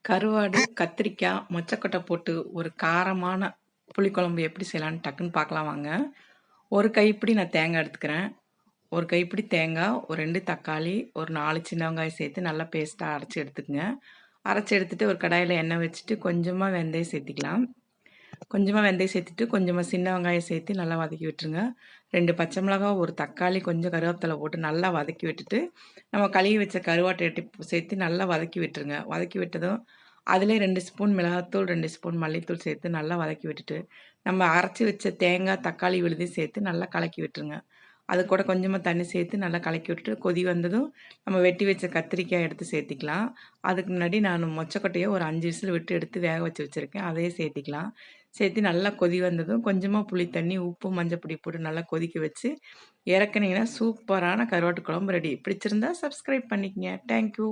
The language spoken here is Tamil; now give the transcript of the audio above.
கருவாடு, கத்திரிக்காய், மொச்சக்கொட்டை போட்டு ஒரு காரமான புளிக்குழம்பு எப்படி செய்யலான்னு டக்குன்னு பார்க்கலாம் வாங்க. ஒரு கைப்பிடி நான் தேங்காய் எடுத்துக்கிறேன். ஒரு கைப்பிடி தேங்காய், ஒரு 2 தக்காளி, ஒரு 4 சின்ன வெங்காயம் சேர்த்து நல்லா பேஸ்ட்டா அரைச்சு எடுத்துக்கங்க. அரைச்சு எடுத்துட்டு ஒரு கடாயில எண்ணெய் வச்சுட்டு கொஞ்சமா வெந்தயம் சேர்த்திக்கலாம். கொஞ்சமா வெந்தயம் சேர்த்துட்டு, கொஞ்சமா சின்ன வெங்காயம் சேர்த்து நல்லா வதக்கி விட்டுருங்க. 2 பச்சை மிளகாய், ஒரு தக்காளி, கொஞ்சம் கருவேப்பிலை போட்டு நல்லா வதக்கி விட்டுட்டு, நம்ம கழுவி வச்ச கருவாட்டை சேர்த்து நல்லா வதக்கி விட்டுருங்க. வதக்கி விட்டதும், அதிலே 2 ஸ்பூன் மிளகாத்தூள், 2 ஸ்பூன் மல்லித்தூள் சேர்த்து நல்லா வதக்கி விட்டுட்டு, நம்ம அரைச்சு வச்ச தேங்காய், தக்காளி விழுதையும் சேர்த்து நல்லா கலக்கி விட்டுருங்க. அது கூட கொஞ்சமா தண்ணி சேர்த்து நல்லா கலக்கி விட்டுட்டு, கொதி வந்ததும் நம்ம வெட்டி வச்ச கத்திரிக்காய் எடுத்து சேர்த்திக்கலாம். அதுக்கு முன்னாடி நான் மொச்சக்கொட்டைய ஒரு 5 விசில் விட்டு எடுத்து வேக வச்சு வச்சிருக்கேன். அதையும் சேர்த்திக்கலாம். சேர்த்து நல்லா கொதி வந்ததும் கொஞ்சமா புளி தண்ணி, உப்பு, மஞ்சள் பொடி போட்டு நல்லா கொதிக்க வச்சு இறக்குனீங்கன்னா சூப்பரான கருவாட்டு குழம்பு ரெடி. பிடிச்சிருந்தா சப்ஸ்கிரைப் பண்ணிக்கங்க. Thank you.